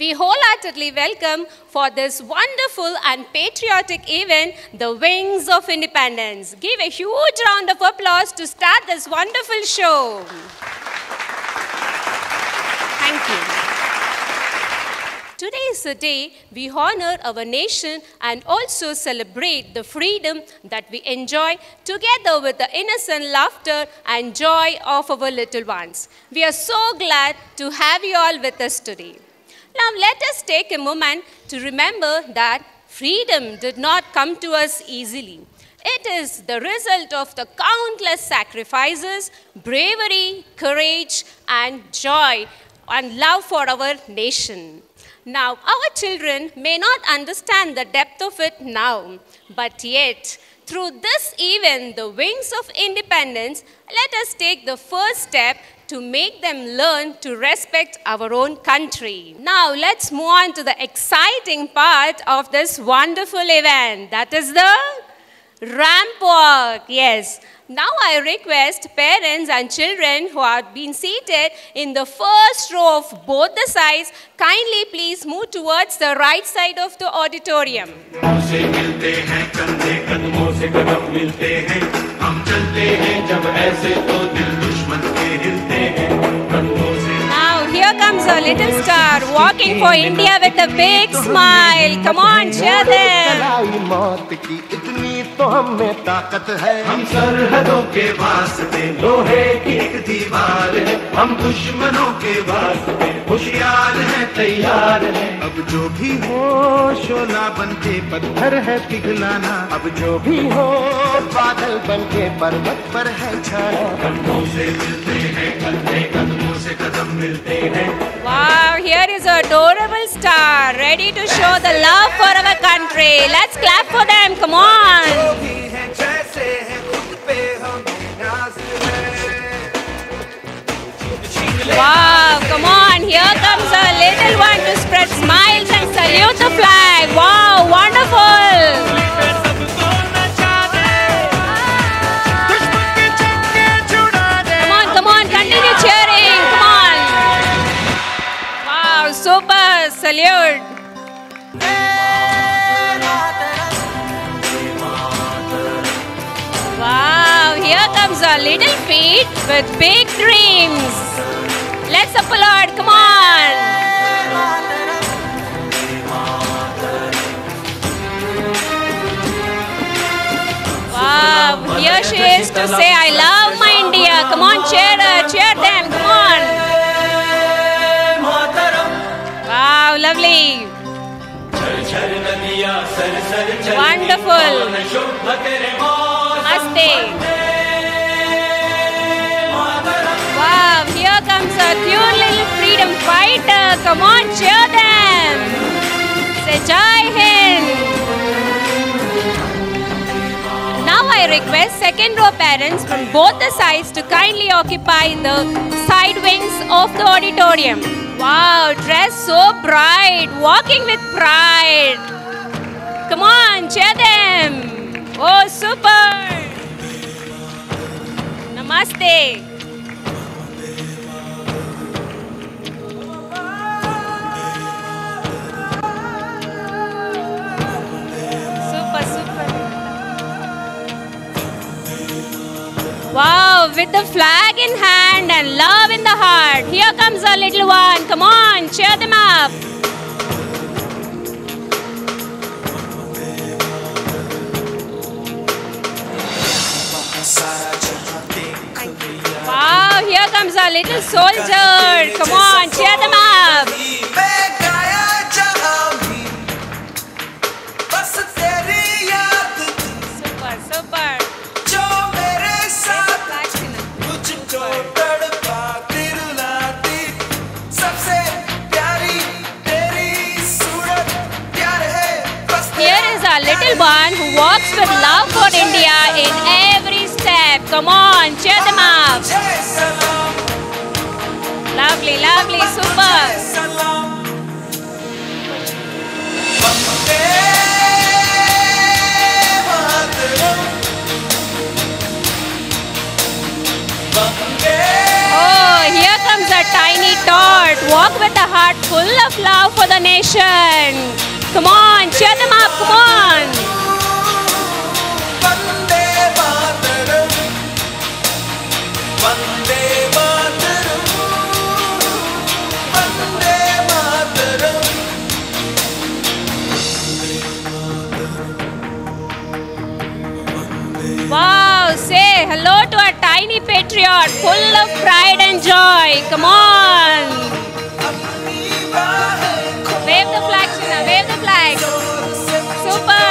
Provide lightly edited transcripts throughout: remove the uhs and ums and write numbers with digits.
we wholeheartedly welcome for this wonderful and patriotic event, the Wings of Independence. Give a huge round of applause to start this wonderful show. Thank you. Today is the day we honor our nation and also celebrate the freedom that we enjoy together with the innocent laughter and joy of our little ones. We are so glad to have you all with us today. Now let us take a moment to remember that freedom did not come to us easily. It is the result of the countless sacrifices, bravery, courage, and joy and love for our nation. Now, our children may not understand the depth of it now, but yet, through this event, the Wings of Independence, let us take the first step to make them learn to respect our own country. Now, let's move on to the exciting part of this wonderful event. That is the ramp walk. Yes. Now I request parents and children who have been seated in the first row of both the sides, kindly please move towards the right side of the auditorium. Now here comes a little star walking for India with a big smile. Come on, cheer them. तो हम में ताकत है, हम सरहदों के वास्ते लोहे की एक दीवार है, हम दुश्मनों के वास्ते होशियार हैं, तैयार हैं। अब जो भी हो शोला बनके पत्थर है पिघलाना, अब जो भी हो बादल बनके पर्वत पर है छाना। कदमों से मिलते हैं कंधे, कदमों से कदम मिलते हैं। Wow, here is an adorable star ready to show the love for our country. Let's clap for them. Come on. Wow, come on, here comes a little one to spread smiles and salute the flag. Wow, wonderful. Come on, continue cheering, come on. Wow, super, salute. Wow, here comes a little feet with big dreams. Let's applaud, come on. Wow, here she is to say, I love my India. Come on, cheer her, cheer them, come on. Wow, lovely. Wonderful. Namaste. Wow, here comes a cute little freedom fighter. Come on, cheer them. Say Jai Hind. Now I request second row parents from both the sides to kindly occupy the side wings of the auditorium. Wow, dressed so bright, walking with pride. Come on, cheer them. Oh, super. Namaste. Super, super. Wow, with the flag in hand and love in the heart. Here comes a little one. Come on, cheer them up. Wow, here comes a little soldier. Come on, cheer them up. Super, super. Here is a little one who walks with love for India in every step. Come on, cheer them up. Lovely, lovely, super. Oh, here comes a tiny taught. Walk with a heart full of love for the nation. Come on, cheer them up, come on. Vande Mataram, Vande Mataram, Vande Mataram. Wow, say hello to a tiny patriot full of pride and joy. Come on. Wave the flag, Shina, wave the flag. Super.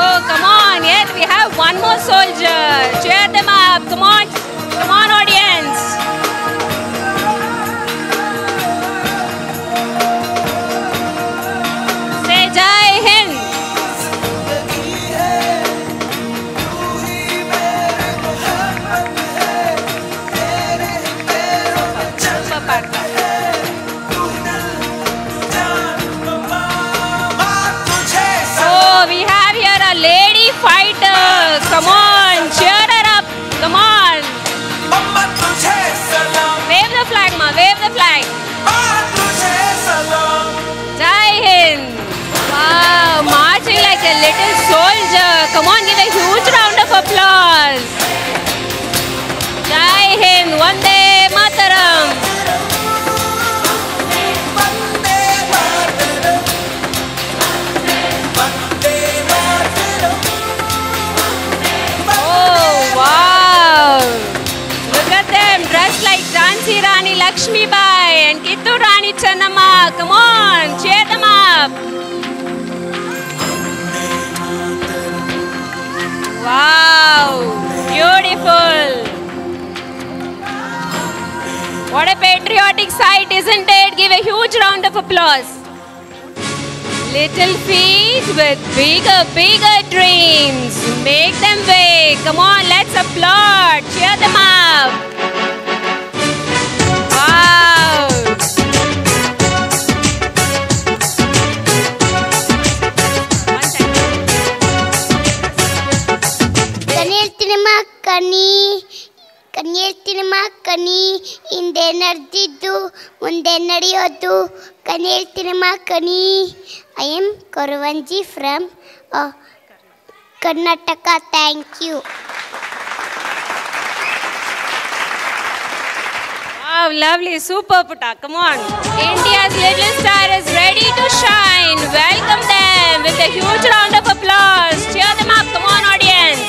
Oh, come on. Yes, we have one more soldier. Cheer them up. Come on. Come on, audience. Say Jai Hind. Oh, we have here a lady fighter. Come on, cheer her up. Come on. Wave the flag, ma. Wave the flag. Jai Hind. Wow, marching like a little soldier. Come on, give a huge round of applause. Jai Hind. Vande Mataram. Oh, wow. Look at them dressed like Jhansi Rani Lakshmi Bai and Kittur Rani Channamma. Come on, cheer them up. Wow, beautiful. What a patriotic sight, isn't it? Give a huge round of applause. Little feet with bigger, bigger dreams. Make them way. Come on, let's applaud. Cheer them up. Wow. ಕನಿ ಹಿಂದೆ ನಡೆದಿದ್ದು ಮುಂದೆ ನಡೆಯೋದು ಕನೇಳ್ತಿನಮ್ಮ ಕನಿ. I am Koravanji from Karnataka. Thank you. Wow, lovely, super Putta. Come on. India's little star is ready to shine. Welcome them with a huge round of applause. Cheer them up. Come on, audience.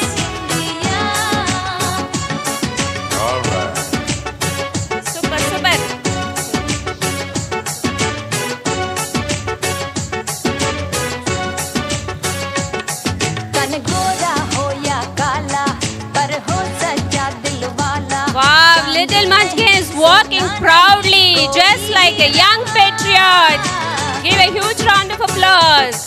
All right. Super, super. Wow, little Munchkin is walking proudly, just like a young patriot. Give a huge round of applause.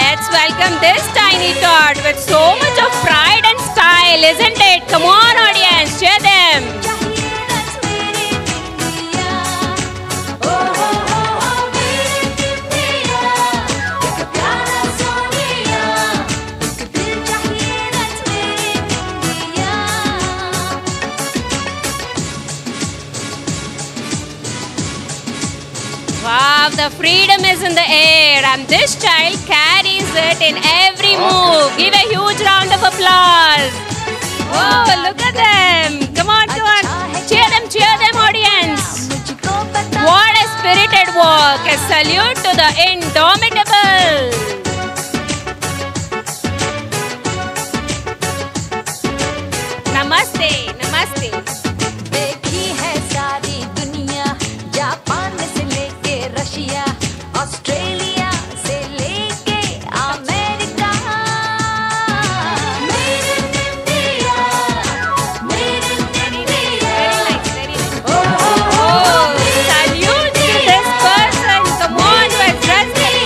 Let's welcome this tiny tot with so much of pride and style, isn't it? Come on, audience, cheer them. Wow, the freedom is in the air and this child carries it in every move. Give a huge round of applause. Oh, look at them. Come on, come on. Cheer them, audience. What a spirited walk. A salute to the indomitable. Namaste, namaste. देखी है सारी दुनिया, Japan से लेके Russia, Australia से लेके America. Made in India, made in India. Salute to this person. Come on, we're dressed in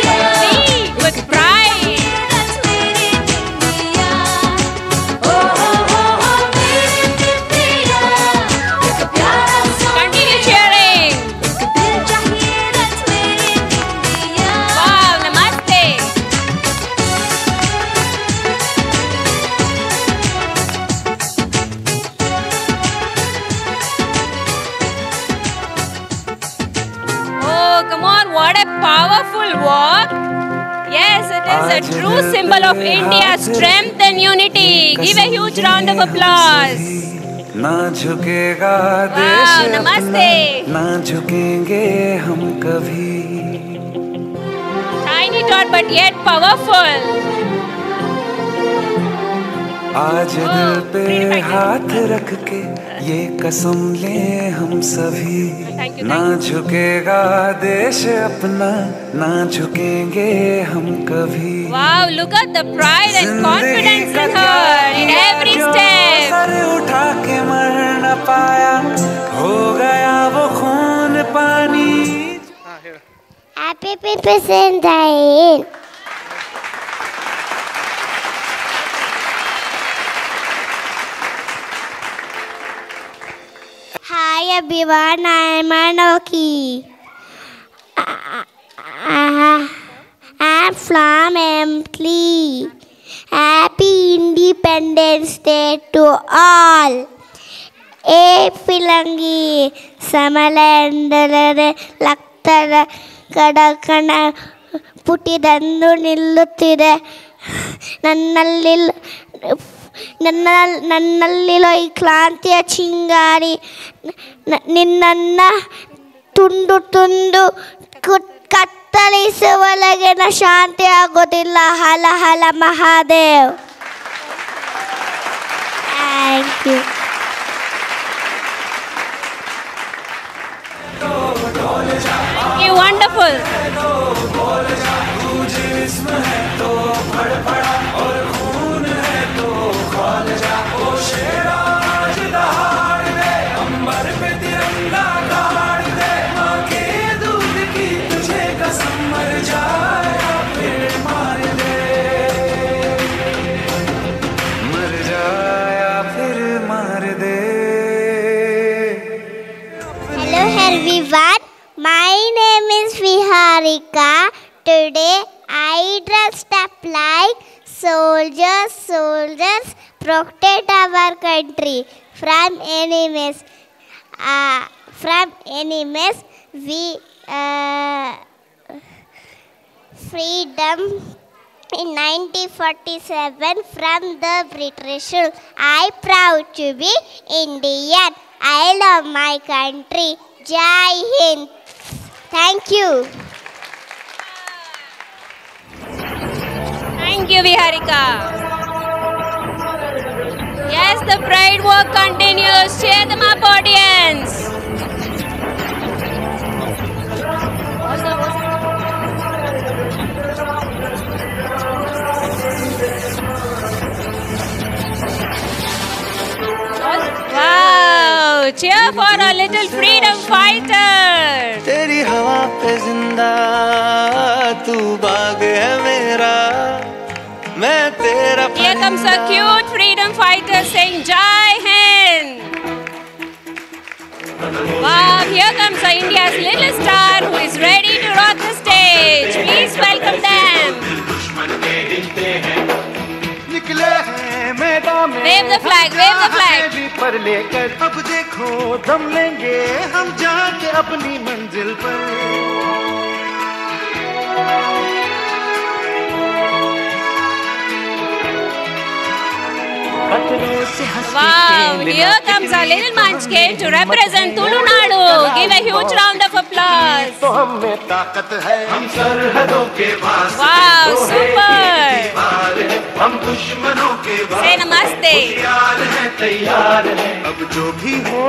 with what a powerful walk. Yes, it is a true symbol of India's strength and unity. Give a huge round of applause. ना झुकेगा Wow, देश namaste. अपना, ना झुकेंगे हम कभी. Tiny tot but yet powerful. आज दिल पे हाथ रख के ये कसम ले हम सभी. Thank you, ना झुकेगा देश अपना, ना झुकेंगे हम कभी. Wow, look at the pride and confidence in her in every step. Sir उठा के मर न पाया, हो गया वो खून पानी. Happy Valentine. Hi everyone, I am Anoki. I am from Emily. Happy Independence Day to all. A Pilangi Samalandalare Laktara ಕಡಕಣ ಪುಟಿದಂದು ನಿಲ್ಲುತ್ತಿದೆ. ನನ್ನಲ್ಲಿರೋ ಈ ಕ್ರಾಂತಿಯ ಚಿಂಗಾರಿ ನಿನ್ನನ್ನು ತುಂಡು ತುಂಡು ಕತ್ತರಿಸುವೊಳಗಿನ ಶಾಂತಿ ಆಗೋದಿಲ್ಲ. ಹಲ ಹಲ Mahadev. Thank you. You wonderful. Hello everyone, my name is Viharika. Today I dressed up like soldiers protect our country from enemies. We freedom in 1947 from the British rule. I proud to be Indian. I love my country. Jai Hind. Thank you. Thank you, Viharika. Yes, the pride walk continues. Cheer them up, audience. Wow, cheer for our little freedom fighter. तेरी हवा पे जिंदा तू बाग है मेरा, मैं तेरा. Here comes a cute freedom fighter saying Jai Hind. Wow, here comes India's little star who is ready to rock the stage. Please welcome them. Wave the flag, wave the flag. पर लेकर अब देखो दम लेंगे हम जाके अपनी मंजिल पर. Wow, here comes our little munchkin to represent Tulunadu. Give a huge round of applause. तो हम में ताकत है, हम सरहदों के वास्ते. Wow, super. हम दुश्मनों के Say namaste. होशियार हैं, तैयार हैं. अब जो भी हो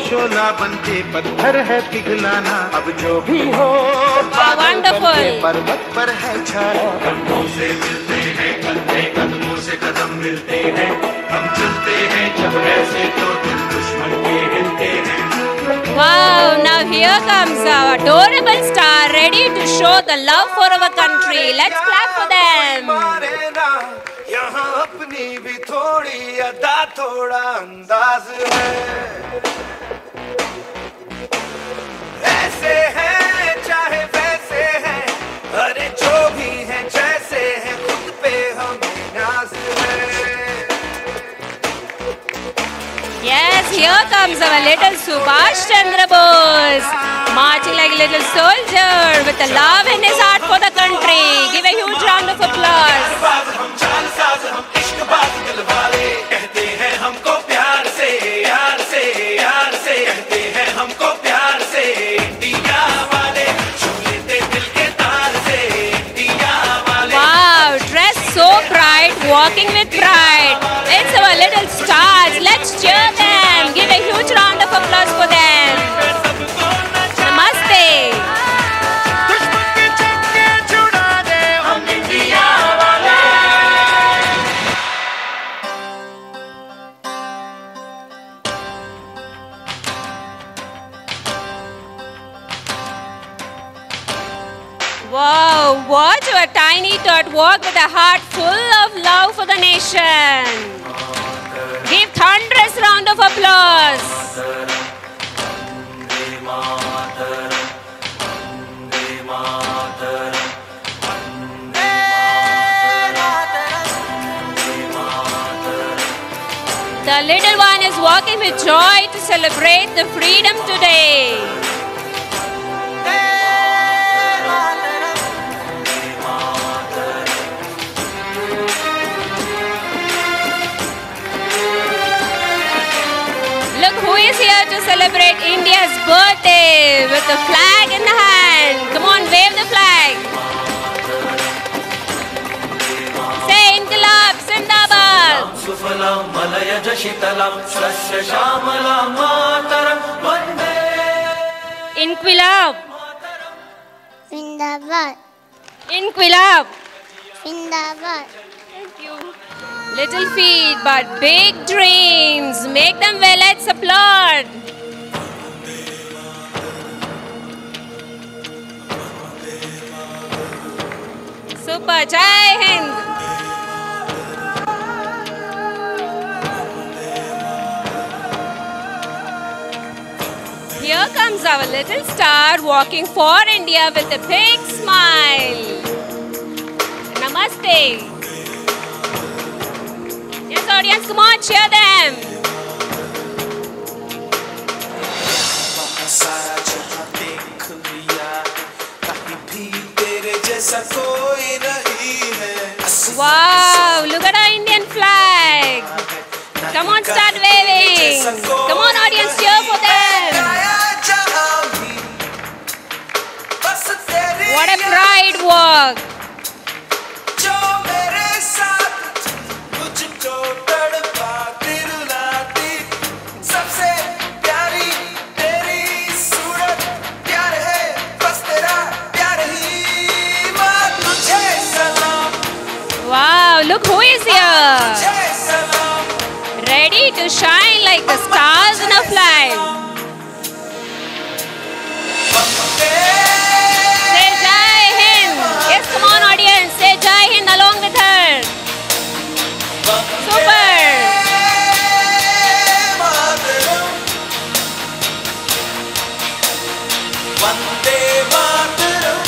शोला बनके पत्थर है पिघलाना. अब जो भी हो wonderful. पर्वत पर है छाना. कदमों से मिलते हैं कंधे, कदमों से कदम मिलते हैं. हम चलते हैं जब ऐसे तो दिल दुश्मन के हिलते हैं. Wow, now here comes our adorable star ready to show the love for our country. Let's clap for them. यहाँ अपनी भी थोड़ी अदा थोड़ा अंदाज है. ऐसे हैं चाहे वैसे हैं, अरे जो भी हैं जैसे हैं, खुद पे हमें नाज है. Yes, here comes our little Subhash Chandra Bose. marching like a little soldier with the love in his heart for the country. Give a huge round of applause. हम चाल साज हम इश्क बाज दिल वाले कहते हैं हमको प्यार से यार से यार से कहते हैं हमको प्यार से इंडिया वाले छू लेते दिल के तार से इंडिया वाले. Wow, dressed so bright, walking with pride. It's our little stars. Let's cheer them. Give a huge round of applause for them. Namaste. दुश्मन के चक्के छुड़ा दे हम इंडिया वाले. Wow, watch our tiny tot walk with a heart full of love for the nation. Give thunderous round of applause. The little one is walking with joy to celebrate the freedom today. Look who is here to celebrate India's birthday with the flag in the hand. Come on, wave the flag. Say Inqilab Zindabad. सुफलं मलयज शीतलं सस्य श्यामलं मातरं वन्दे. Inqilab. Zindabad. Inqilab. Zindabad. Thank you. Little feet, but big dreams. Make them well, let's applaud. Super, Jai Hind. Here comes our little star walking for India with a big smile. Namaste. Yes, audience, come on, cheer them. सारा जहां देख लिया कहीं भी तेरे जैसा कोई नहीं है. Wow, look at our Indian flag. Come on, start waving. Come on, audience, cheer for them. What a pride walk. जो मेरे साथ मुझको तड़पा दिलाती सबसे प्यारी तेरी सूरत प्यार है बस तेरा प्यार ही माँ तुझे सलाम Wow, look who is here. तुझे सलाम Ready to shine like the stars in a flag. Say Jai Hind. Yes, come on, audience. Say Jai Hind along with her. Super. Vande Mataram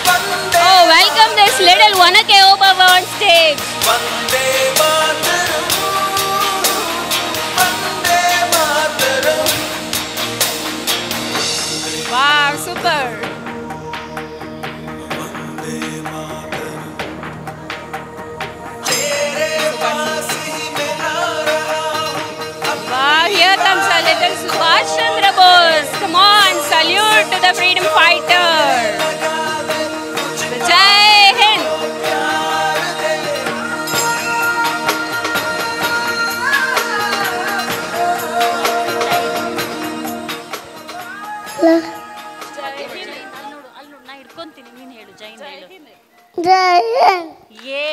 Vande Oh, welcome this little Wanake over on stage. Vande Mataram Vande Mataram. Wow, super. तेरे पास ही मैं आ रहा हूँ. Wow, here comes our little Subhash Chandra Bose. Come on, salute to the freedom fighter. Jai Hind. ನಾ ಹಿಡ್ಕೊಂತೀನಿ ನೀನು ಹೇಳು ಜೈನ್ ಹೇಳು Jai Hind. ಏ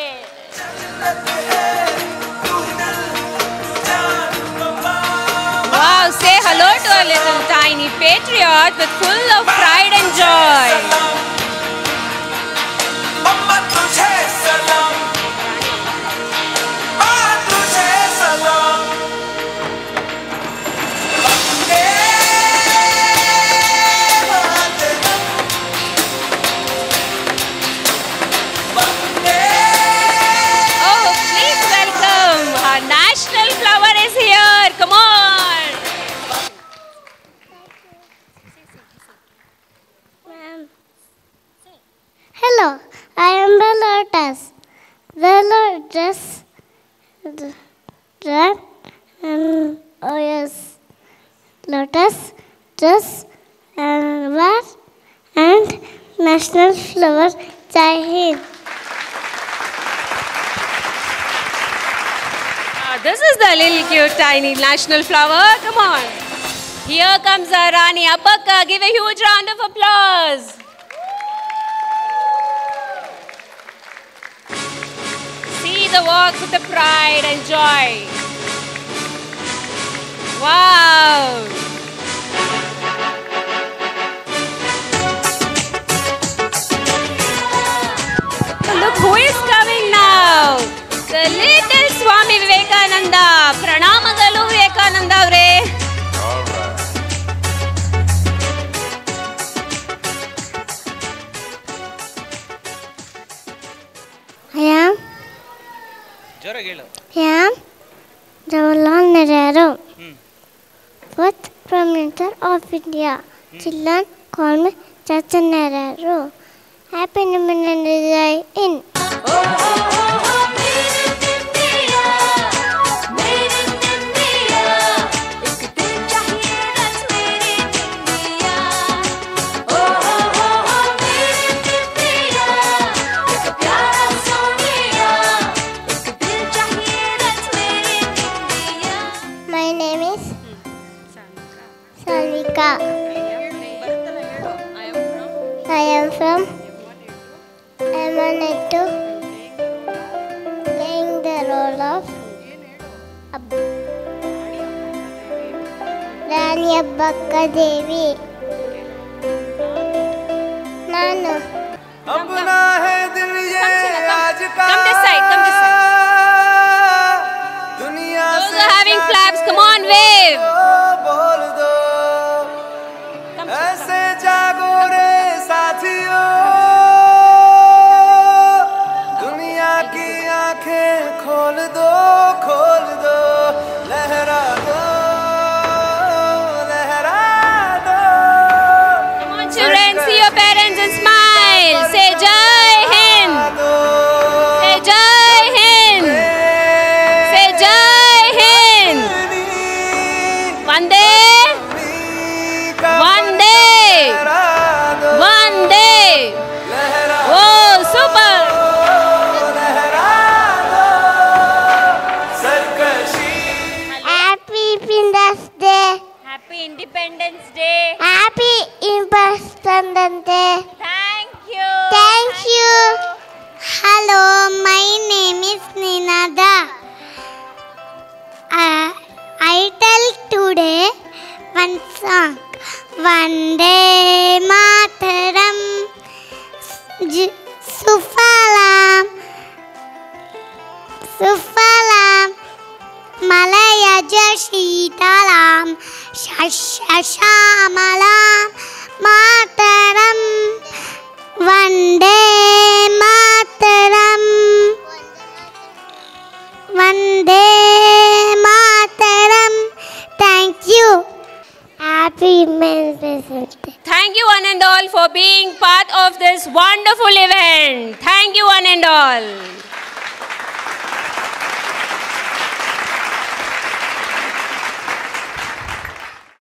Wow, say hello to our little tiny patriot with full of pride and joy. अम्मा तुझे सलाम माँ तुझे सलाम. वंदे मातरम वंदे. Oh, please welcome. Our national flower is here. Come on. dress award and national flower. Jai Hind. This is the little cute tiny national flower. Come on. Here comes our Rani Abbakka. Give a huge round of applause. See the walk with the pride and joy. Wow. Look who is coming now. The little Swami Vivekananda. Pranamagalu Vivekananda avre. I am Jawaharlal Nehru, fourth Prime Minister of India. Children call me Chacha Nehru. Happy Independence Day in. My name is Salvika. I am from Emanettu, playing the role of Rani Abbakka Devi. Nanu. अपना है दिल ये आज का Come this side, come this side. दुनिया Those are having flaps. Come on, wave. बोल दो ऐसे जागो रे साथियों दुनिया की आंखें खोल दो लहरा दो Come on, children. See your parents and smile. Say Jai Hind. Say Jai Hind. Say Jai Hind. Vande. Vande. Vande. Oh, super. Happy Independence Day. Happy Independence Day. Happy Independence Day. Thank you. Thank you. Hello, my name is Ninada. I tell today one song. Vande Mataram, Sufalam, Sufalam, Malaya Shitalam, Shashamalam, Mataram, Vande Mataram, Vande Mataram. Thank you. Happy Independence Day. Thank you one and all for being part of this wonderful event. Thank you one and all.